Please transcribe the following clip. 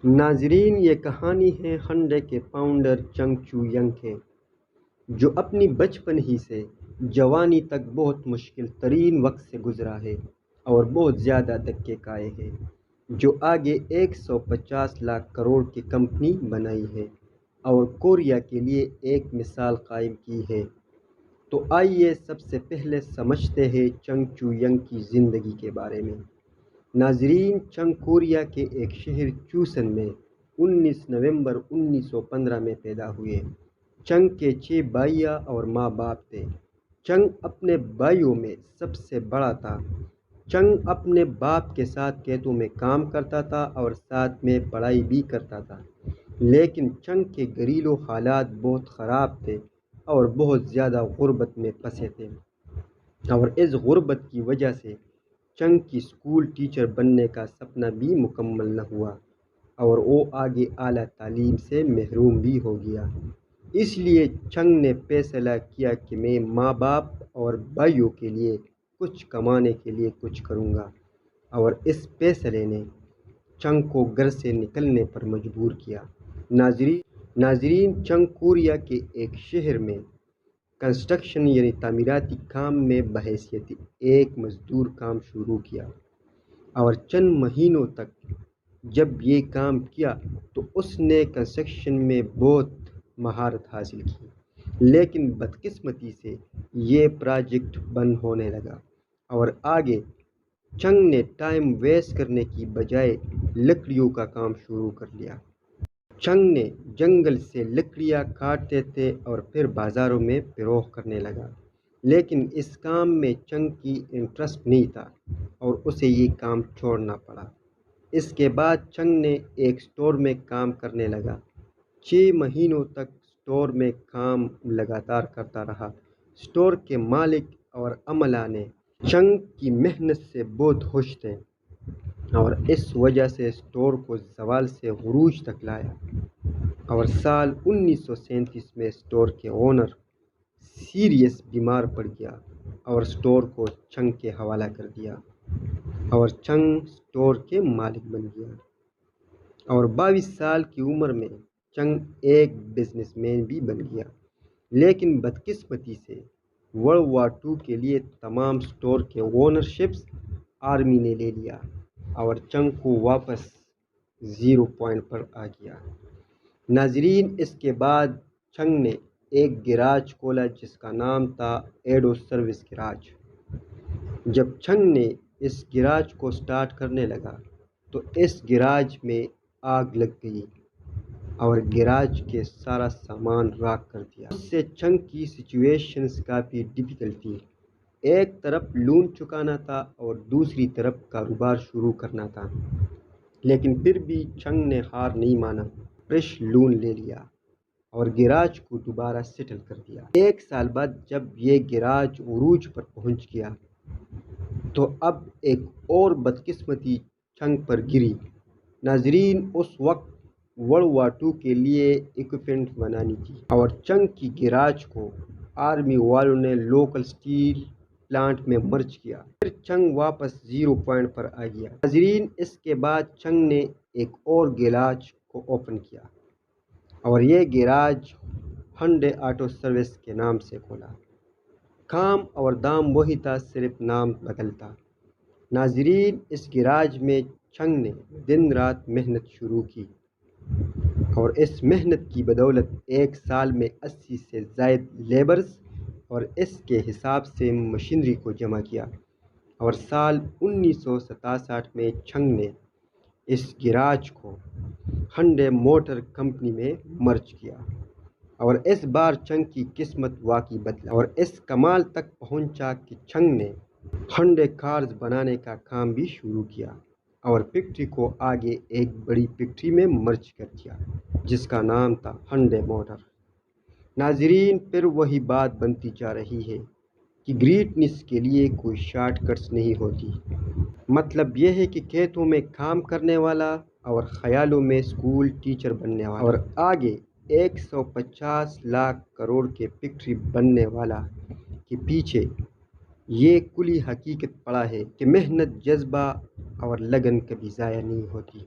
ناظرین، یہ کہانی ہے ہنڈے کے فاؤنڈر چنگ چو ینگ کی، جو اپنی بچپن ہی سے جوانی تک بہت مشکل ترین وقت سے گزرا ہے اور بہت زیادہ دھکے کھائے ہیں، جو آگے 150 لاکھ کروڑ کی کمپنی بنائی ہے اور کوریا کے لیے ایک مثال قائم کی ہے۔ تو آئیے سب سے پہلے سمجھتے ہیں چنگ چو ینگ کی زندگی کے بارے میں۔ ناظرین، چنگ کوریا کے ایک شہر چوسن میں 19 نومبر 1915 میں پیدا ہوئے۔ چنگ کے 6 بھائیاں اور ماں باپ تھے۔ چنگ اپنے بھائیوں میں سب سے بڑا تھا۔ چنگ اپنے باپ کے ساتھ کھیتوں میں کام کرتا تھا اور ساتھ میں پڑھائی بھی کرتا تھا، لیکن چنگ کے گھریلو حالات بہت خراب تھے اور بہت زیادہ غربت میں پھنسے تھے، اور اس غربت کی وجہ سے چنگ کی اسکول ٹیچر بننے کا سپنا بھی مکمل نہ ہوا اور وہ آگے اعلیٰ تعلیم سے محروم بھی ہو گیا۔ اس لیے چنگ نے فیصلہ کیا کہ میں ماں باپ اور بھائیوں کے لیے کچھ کمانے کے لیے کچھ کروں گا، اور اس فیصلے نے چنگ کو گھر سے نکلنے پر مجبور کیا۔ ناظرین، چنگ کوریا کے ایک شہر میں کنسٹرکشن یعنی تعمیراتی کام میں بحیثیت ایک مزدور کام شروع کیا، اور چند مہینوں تک جب یہ کام کیا تو اس نے کنسٹرکشن میں بہت مہارت حاصل کی، لیکن بدقسمتی سے یہ پروجیکٹ بند ہونے لگا، اور آگے چنگ نے ٹائم ویسٹ کرنے کی بجائے لکڑیوں کا کام شروع کر لیا۔ چنگ نے جنگل سے لکڑیاں کاٹتے تھے اور پھر بازاروں میں فروخت کرنے لگا، لیکن اس کام میں چنگ کی انٹرسٹ نہیں تھا اور اسے یہ کام چھوڑنا پڑا۔ اس کے بعد چنگ نے ایک اسٹور میں کام کرنے لگا۔ 6 مہینوں تک اسٹور میں کام لگاتار کرتا رہا۔ اسٹور کے مالک اور عملہ نے چنگ کی محنت سے بہت خوش تھے اور اس وجہ سے اسٹور کو زوال سے عروج تک لایا، اور سال 1937 میں اسٹور کے اونر سیریس بیمار پڑ گیا اور اسٹور کو چنگ کے حوالہ کر دیا، اور چنگ اسٹور کے مالک بن گیا، اور 22 سال کی عمر میں چنگ ایک بزنس مین بھی بن گیا۔ لیکن بدقسمتی سے ورلڈ وار 2 کے لیے تمام اسٹور کے اونرشپس آرمی نے لے لیا اور چنگ کو واپس زیرو پوائنٹ پر آ گیا۔ ناظرین، اس کے بعد چنگ نے ایک گیراج کھولا جس کا نام تھا ایڈو سروس گیراج۔ جب چنگ نے اس گیراج کو سٹارٹ کرنے لگا تو اس گیراج میں آگ لگ گئی اور گیراج کے سارا سامان راکھ کر دیا۔ اس سے چنگ کی سچویشن کافی ڈیفیکلٹ تھی۔ ایک طرف لون چکانا تھا اور دوسری طرف کاروبار شروع کرنا تھا، لیکن پھر بھی چنگ نے ہار نہیں مانا، فریش لون لے لیا اور گیراج کو دوبارہ سیٹل کر دیا۔ 1 سال بعد جب یہ گیراج عروج پر پہنچ گیا تو اب ایک اور بدقسمتی چنگ پر گری۔ ناظرین، اس وقت ورلڈ وار 2 کے لیے اکوپمنٹ بنانی تھی اور چنگ کی گیراج کو آرمی والوں نے لوکل اسٹیل پلانٹ میں مرج کیا۔ پھر چنگ واپس زیرو پوائنٹ پر آ گیا۔ ناظرین، اس کے بعد چنگ نے ایک اور گیراج کو اوپن کیا اور یہ گیراج ہنڈے آٹو سروس کے نام سے کھولا۔ کام اور دام وہی تھا، صرف نام بدل تھا۔ ناظرین، اس گیراج میں چنگ نے دن رات محنت شروع کی اور اس محنت کی بدولت 1 سال میں 80 سے زائد لیبرز اور اس کے حساب سے مشینری کو جمع کیا، اور سال 1967 میں چنگ نے اس گیراج کو ہنڈے موٹر کمپنی میں مرج کیا، اور اس بار چنگ کی قسمت واقعی بدلا اور اس کمال تک پہنچا کہ چنگ نے ہنڈے کارز بنانے کا کام بھی شروع کیا اور فیکٹری کو آگے ایک بڑی فیکٹری میں مرج کر دیا جس کا نام تھا ہنڈے موٹر۔ ناظرین، پھر وہی بات بنتی جا رہی ہے کہ گریٹنس کے لیے کوئی شارٹ کٹس نہیں ہوتی۔ مطلب یہ ہے کہ کھیتوں میں کام کرنے والا اور خیالوں میں اسکول ٹیچر بننے والا اور آگے 150 لاکھ کروڑ کے فیکٹری بننے والا کے پیچھے یہ کلی حقیقت پڑا ہے کہ محنت، جذبہ اور لگن کبھی ضائع نہیں ہوتی۔